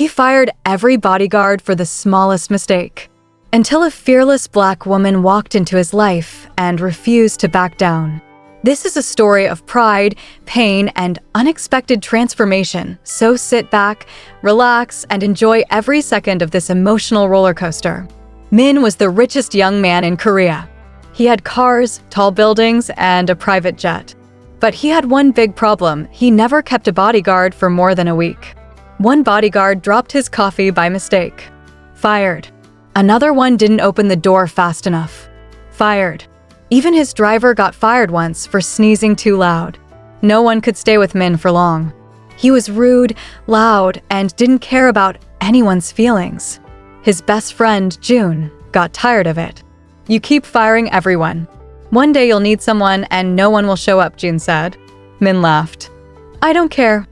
He fired every bodyguard for the smallest mistake, until a fearless black woman walked into his life and refused to back down. This is a story of pride, pain, and unexpected transformation, so sit back, relax, and enjoy every second of this emotional roller coaster. Min was the richest young man in Korea. He had cars, tall buildings, and a private jet. But he had one big problem: he never kept a bodyguard for more than a week. One bodyguard dropped his coffee by mistake. Fired. Another one didn't open the door fast enough. Fired. Even his driver got fired once for sneezing too loud. No one could stay with Min for long. He was rude, loud, and didn't care about anyone's feelings. His best friend, June, got tired of it. You keep firing everyone. One day you'll need someone and no one will show up, June said. Min laughed. I don't care.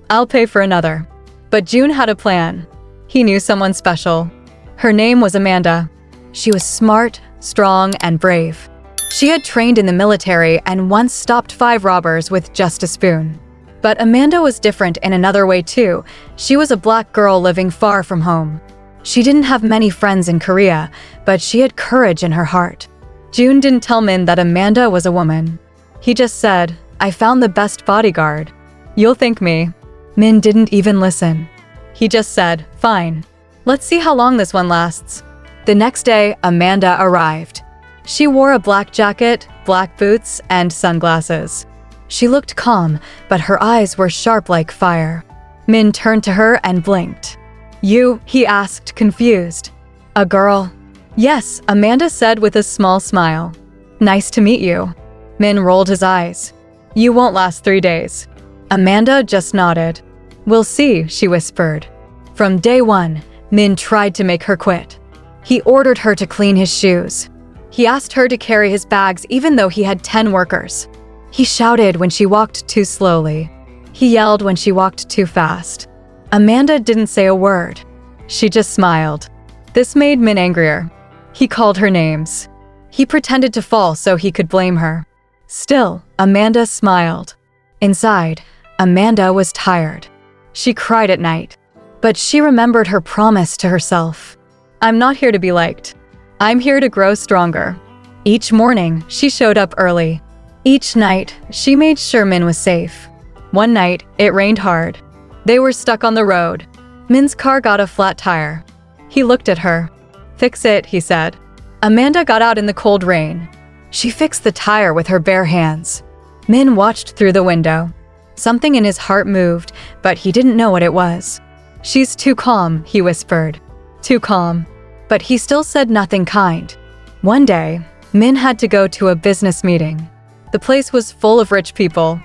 I'll pay for another. But June had a plan. He knew someone special. Her name was Amanda. She was smart, strong, and brave. She had trained in the military and once stopped 5 robbers with just a spoon. But Amanda was different in another way too. She was a black girl living far from home. She didn't have many friends in Korea, but she had courage in her heart. June didn't tell Min that Amanda was a woman. He just said, I found the best bodyguard. You'll thank me. Min didn't even listen. He just said, fine. Let's see how long this one lasts. The next day, Amanda arrived. She wore a black jacket, black boots, and sunglasses. She looked calm, but her eyes were sharp like fire. Min turned to her and blinked. You? He asked, confused. A girl? Yes, Amanda said with a small smile. Nice to meet you. Min rolled his eyes. You won't last 3 days. Amanda just nodded. We'll see, she whispered. From day one, Min tried to make her quit. He ordered her to clean his shoes. He asked her to carry his bags even though he had 10 workers. He shouted when she walked too slowly. He yelled when she walked too fast. Amanda didn't say a word. She just smiled. This made Min angrier. He called her names. He pretended to fall so he could blame her. Still, Amanda smiled. Inside, Amanda was tired. She cried at night. But she remembered her promise to herself. I'm not here to be liked. I'm here to grow stronger. Each morning, she showed up early. Each night, she made sure Min was safe. One night, it rained hard. They were stuck on the road. Min's car got a flat tire. He looked at her. Fix it, he said. Amanda got out in the cold rain. She fixed the tire with her bare hands. Min watched through the window. Something in his heart moved, but he didn't know what it was. She's too calm, he whispered. Too calm. But he still said nothing kind. One day, Min had to go to a business meeting. The place was full of rich people.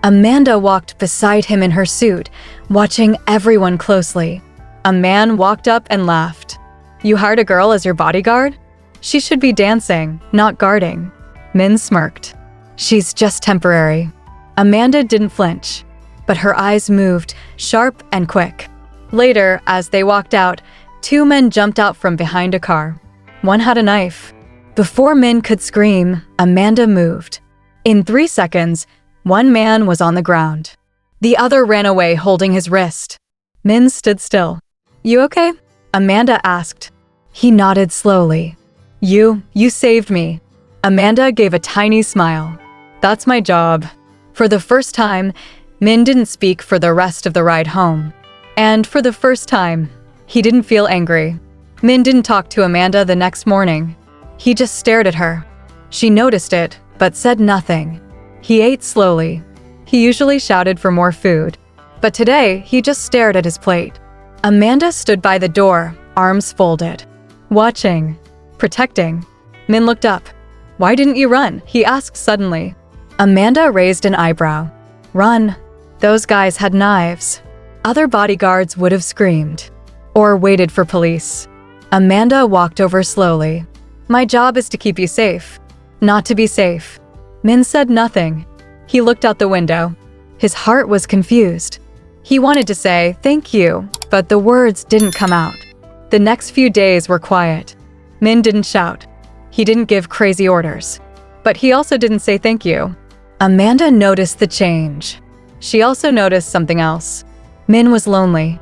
Amanda walked beside him in her suit, watching everyone closely. A man walked up and laughed. You hired a girl as your bodyguard? She should be dancing, not guarding. Min smirked. She's just temporary. Amanda didn't flinch, but her eyes moved, sharp and quick. Later, as they walked out, 2 men jumped out from behind a car. One had a knife. Before Min could scream, Amanda moved. In 3 seconds, one man was on the ground. The other ran away holding his wrist. Min stood still. You okay? Amanda asked. He nodded slowly. You saved me. Amanda gave a tiny smile. That's my job. For the first time, Min didn't speak for the rest of the ride home. And for the first time, he didn't feel angry. Min didn't talk to Amanda the next morning. He just stared at her. She noticed it, but said nothing. He ate slowly. He usually shouted for more food. But today, he just stared at his plate. Amanda stood by the door, arms folded. Watching. Protecting. Min looked up. Why didn't you run? He asked suddenly. Amanda raised an eyebrow. Run. Those guys had knives. Other bodyguards would have screamed. Or waited for police. Amanda walked over slowly. My job is to keep you safe. Not to be safe. Min said nothing. He looked out the window. His heart was confused. He wanted to say, thank you, but the words didn't come out. The next few days were quiet. Min didn't shout. He didn't give crazy orders. But he also didn't say thank you. Amanda noticed the change. She also noticed something else. Min was lonely.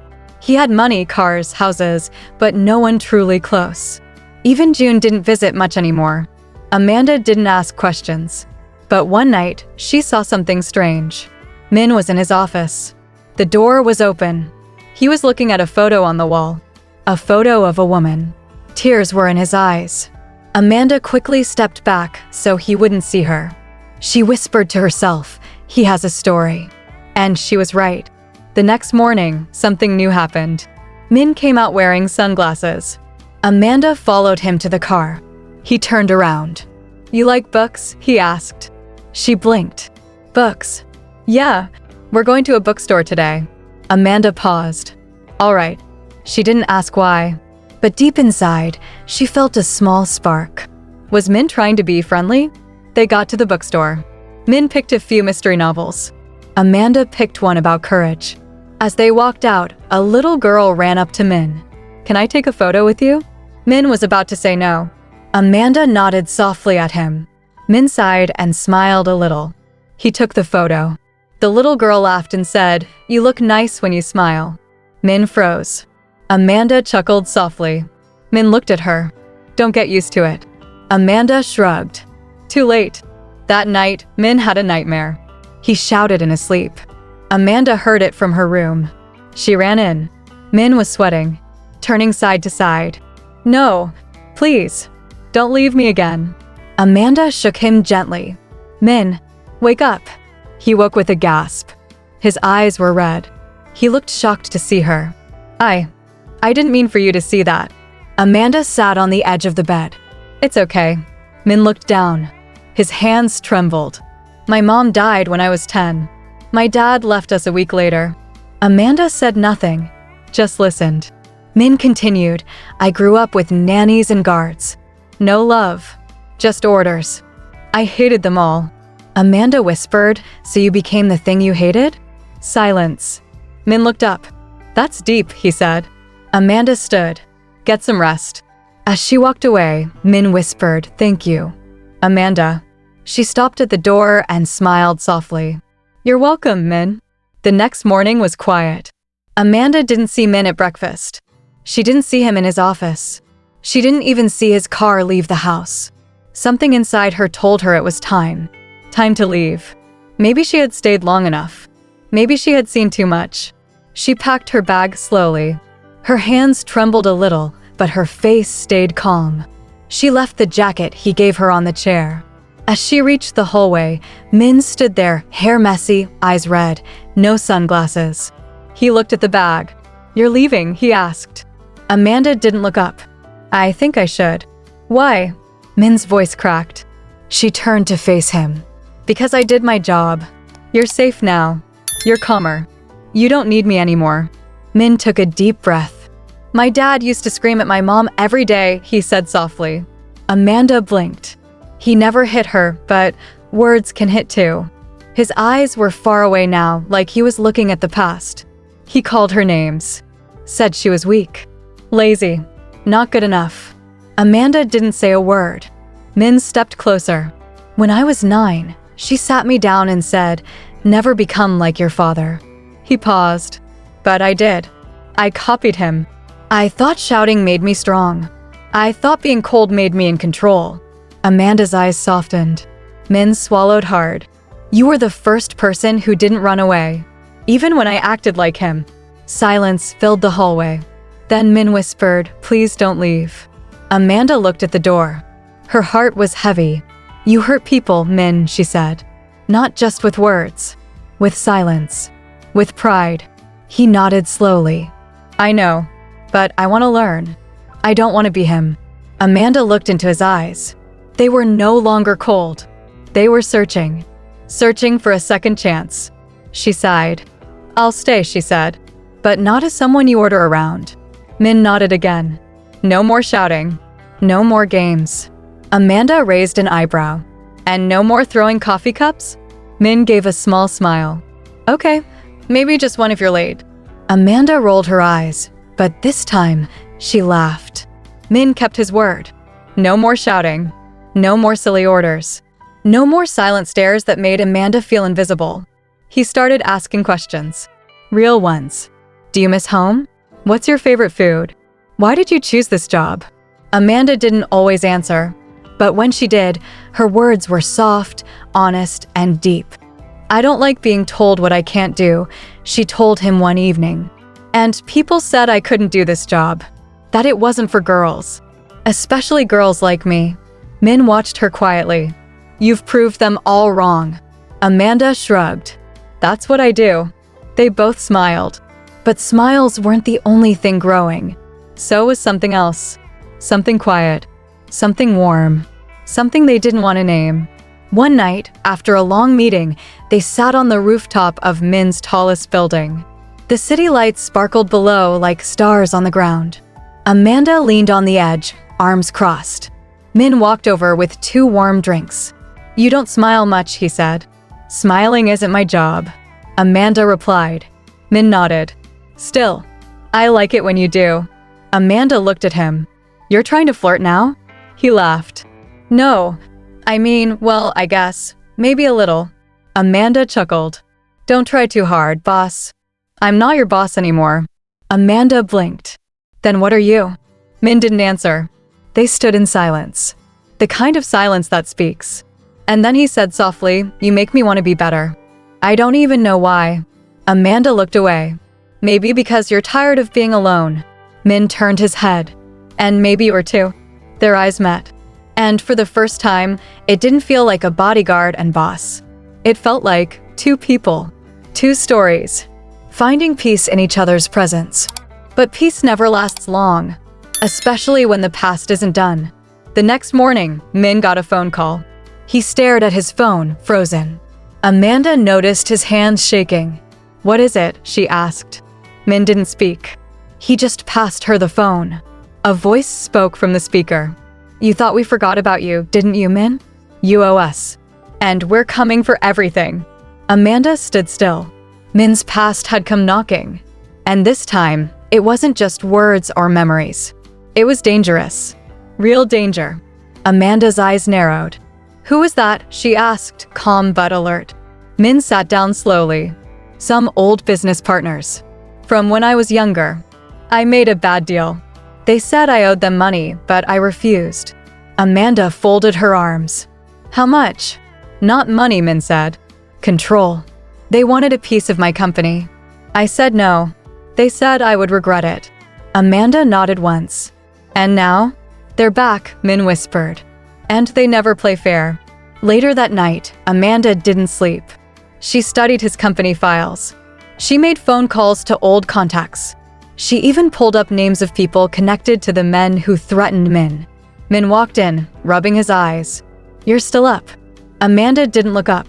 He had money, cars, houses, but no one truly close. Even June didn't visit much anymore. Amanda didn't ask questions. But one night, she saw something strange. Min was in his office. The door was open. He was looking at a photo on the wall. A photo of a woman. Tears were in his eyes. Amanda quickly stepped back so he wouldn't see her. She whispered to herself, "He has a story." And she was right. The next morning, something new happened. Min came out wearing sunglasses. Amanda followed him to the car. He turned around. "You like books?" he asked. She blinked. "Books? Yeah, we're going to a bookstore today." Amanda paused. "All right." She didn't ask why. But deep inside, she felt a small spark. Was Min trying to be friendly? They got to the bookstore. Min picked a few mystery novels. Amanda picked one about courage. As they walked out, a little girl ran up to Min. "Can I take a photo with you?" Min was about to say no. Amanda nodded softly at him. Min sighed and smiled a little. He took the photo. The little girl laughed and said, "You look nice when you smile." Min froze. Amanda chuckled softly. Min looked at her. "Don't get used to it." Amanda shrugged. Too late. That night, Min had a nightmare. He shouted in his sleep. Amanda heard it from her room. She ran in. Min was sweating, turning side to side. "No, please, don't leave me again." Amanda shook him gently. "Min, wake up." He woke with a gasp. His eyes were red. He looked shocked to see her. I didn't mean for you to see that." Amanda sat on the edge of the bed. "It's okay." Min looked down. His hands trembled. "My mom died when I was 10. My dad left us a week later." Amanda said nothing, just listened. Min continued, "I grew up with nannies and guards. No love, just orders. I hated them all." Amanda whispered, "So you became the thing you hated?" Silence. Min looked up. "That's deep," he said. Amanda stood. "Get some rest." As she walked away, Min whispered, "Thank you." "Amanda." She stopped at the door and smiled softly. "You're welcome, Min." The next morning was quiet. Amanda didn't see Min at breakfast. She didn't see him in his office. She didn't even see his car leave the house. Something inside her told her it was time. Time to leave. Maybe she had stayed long enough. Maybe she had seen too much. She packed her bag slowly. Her hands trembled a little, but her face stayed calm. She left the jacket he gave her on the chair. As she reached the hallway, Min stood there, hair messy, eyes red, no sunglasses. He looked at the bag. "You're leaving?" he asked. Amanda didn't look up. "I think I should." "Why?" Min's voice cracked. She turned to face him. "Because I did my job. You're safe now. You're calmer. You don't need me anymore." Min took a deep breath. "My dad used to scream at my mom every day," he said softly. Amanda blinked. He never hit her, but words can hit too. His eyes were far away now, like he was looking at the past. He called her names. Said she was weak. Lazy. Not good enough. Amanda didn't say a word. Min stepped closer. "When I was 9, she sat me down and said, 'Never become like your father.'" He paused. "But I did. I copied him. I thought shouting made me strong. I thought being cold made me in control." Amanda's eyes softened. Min swallowed hard. "You were the first person who didn't run away, even when I acted like him." Silence filled the hallway. Then Min whispered, "Please don't leave." Amanda looked at the door. Her heart was heavy. "You hurt people, Min," she said. "Not just with words. With silence. With pride." He nodded slowly. "I know. But I want to learn. I don't want to be him." Amanda looked into his eyes. They were no longer cold. They were searching. Searching for a second chance. She sighed. "I'll stay," she said. "But not as someone you order around." Min nodded again. "No more shouting. No more games." Amanda raised an eyebrow. "And no more throwing coffee cups?" Min gave a small smile. "Okay, maybe just one if you're late." Amanda rolled her eyes, but this time, she laughed. Min kept his word. No more shouting. No more silly orders. No more silent stares that made Amanda feel invisible. He started asking questions. Real ones. "Do you miss home?" What's your favorite food? Why did you choose this job? Amanda didn't always answer, but when she did, her words were soft, honest, and deep. I don't like being told what I can't do, she told him one evening. And people said I couldn't do this job, that it wasn't for girls, especially girls like me. Min watched her quietly. You've proved them all wrong. Amanda shrugged. That's what I do. They both smiled. But smiles weren't the only thing growing. So was something else. Something quiet. Something warm. Something they didn't want to name. One night, after a long meeting, they sat on the rooftop of Min's tallest building. The city lights sparkled below like stars on the ground. Amanda leaned on the edge, arms crossed. Min walked over with 2 warm drinks. You don't smile much, he said. Smiling isn't my job. Amanda replied. Min nodded. Still, I like it when you do. Amanda looked at him. You're trying to flirt now? He laughed. No. I mean, well, I guess. Maybe a little. Amanda chuckled. Don't try too hard, boss. I'm not your boss anymore. Amanda blinked. Then what are you? Min didn't answer. They stood in silence. The kind of silence that speaks. And then he said softly, you make me want to be better. I don't even know why. Amanda looked away. Maybe because you're tired of being alone. Min turned his head. And maybe you were too. Their eyes met. And for the first time, it didn't feel like a bodyguard and boss. It felt like 2 people, 2 stories, finding peace in each other's presence. But peace never lasts long, especially when the past isn't done. The next morning, Min got a phone call. He stared at his phone, frozen. Amanda noticed his hands shaking. What is it? She asked. Min didn't speak. He just passed her the phone. A voice spoke from the speaker. You thought we forgot about you, didn't you, Min? You owe us. And we're coming for everything. Amanda stood still. Min's past had come knocking. And this time, it wasn't just words or memories. It was dangerous. Real danger. Amanda's eyes narrowed. Who was that? She asked, calm but alert. Min sat down slowly. Some old business partners. From when I was younger. I made a bad deal. They said I owed them money, but I refused. Amanda folded her arms. How much? Not money, Min said. Control. They wanted a piece of my company. I said no. They said I would regret it. Amanda nodded once. And now? They're back, Min whispered. And they never play fair. Later that night, Amanda didn't sleep. She studied his company files. She made phone calls to old contacts. She even pulled up names of people connected to the men who threatened Min. Min walked in, rubbing his eyes. You're still up. Amanda didn't look up.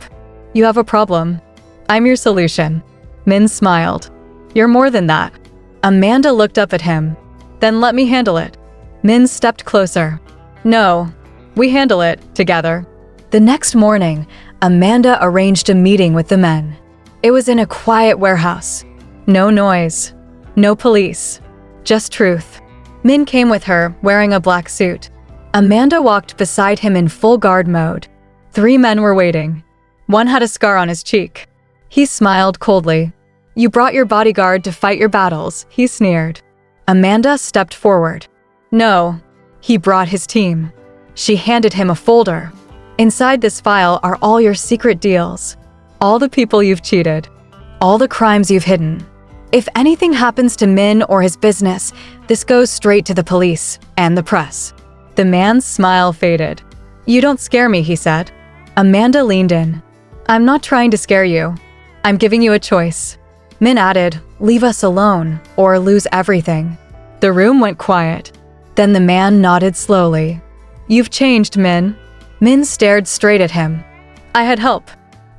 You have a problem. I'm your solution. Min smiled. You're more than that. Amanda looked up at him. Then let me handle it. Min stepped closer. No, we handle it together. The next morning, Amanda arranged a meeting with the men. It was in a quiet warehouse. No noise. No police. Just truth. Min came with her, wearing a black suit. Amanda walked beside him in full guard mode. 3 men were waiting. One had a scar on his cheek. He smiled coldly. You brought your bodyguard to fight your battles, he sneered. Amanda stepped forward. No, he brought his team. She handed him a folder. Inside this file are all your secret deals. All the people you've cheated. All the crimes you've hidden. If anything happens to Min or his business, this goes straight to the police and the press. The man's smile faded. You don't scare me, he said. Amanda leaned in. I'm not trying to scare you. I'm giving you a choice. Min added, leave us alone or lose everything. The room went quiet. Then the man nodded slowly. You've changed, Min. Min stared straight at him. I had help.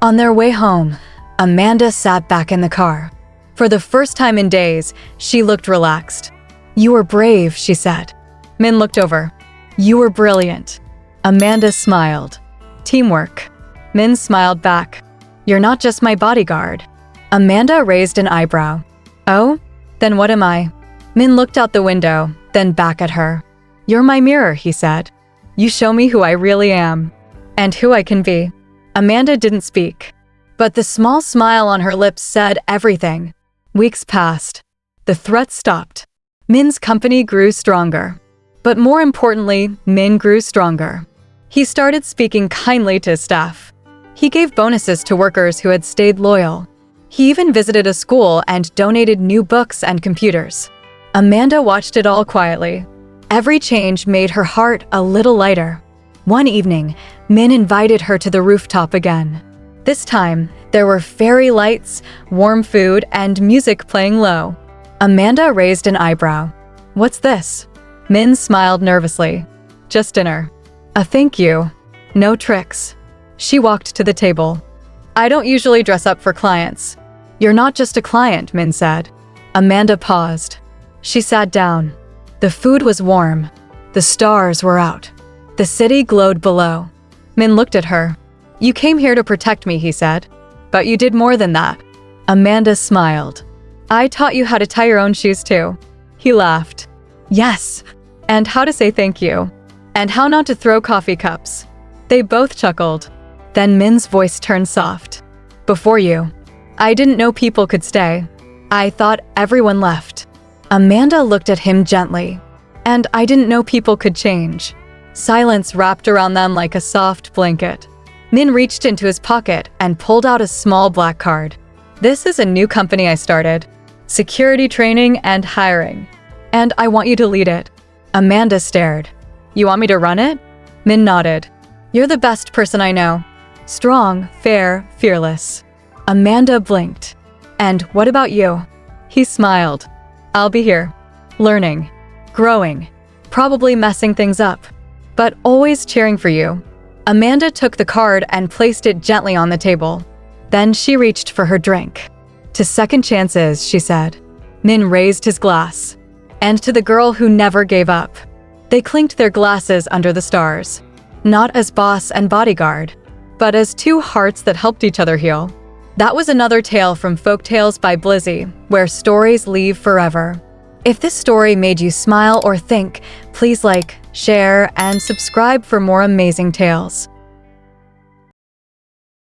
On their way home, Amanda sat back in the car. For the first time in days, she looked relaxed. You were brave, she said. Min looked over. You were brilliant. Amanda smiled. Teamwork. Min smiled back. You're not just my bodyguard. Amanda raised an eyebrow. Oh? Then what am I? Min looked out the window, then back at her. You're my mirror, he said. You show me who I really am. And who I can be. Amanda didn't speak. But the small smile on her lips said everything. Weeks passed. The threat stopped. Min's company grew stronger. But more importantly, Min grew stronger. He started speaking kindly to his staff. He gave bonuses to workers who had stayed loyal. He even visited a school and donated new books and computers. Amanda watched it all quietly. Every change made her heart a little lighter. One evening, Min invited her to the rooftop again. This time, there were fairy lights, warm food, and music playing low. Amanda raised an eyebrow. "What's this?" Min smiled nervously. "Just dinner." "A thank you. No tricks." She walked to the table. "I don't usually dress up for clients." "You're not just a client," Min said. Amanda paused. She sat down. The food was warm. The stars were out. The city glowed below. Min looked at her. "You came here to protect me," he said. "But you did more than that." Amanda smiled. "I taught you how to tie your own shoes too." He laughed. "Yes, and how to say thank you. And how not to throw coffee cups." They both chuckled. Then Min's voice turned soft. "Before you, I didn't know people could stay. I thought everyone left." Amanda looked at him gently. "And I didn't know people could change." Silence wrapped around them like a soft blanket. Min reached into his pocket and pulled out a small black card. "This is a new company I started. Security training and hiring. And I want you to lead it." Amanda stared. "You want me to run it?" Min nodded. "You're the best person I know. Strong, fair, fearless." Amanda blinked. "And what about you?" He smiled. "I'll be here. Learning. Growing. Probably messing things up. But always cheering for you." Amanda took the card and placed it gently on the table. Then she reached for her drink. "To second chances," she said. Min raised his glass. "And to the girl who never gave up." They clinked their glasses under the stars. Not as boss and bodyguard, but as two hearts that helped each other heal. That was another tale from Folktales by Blizzy, where stories leave forever. If this story made you smile or think, please like, share, and subscribe for more amazing tales.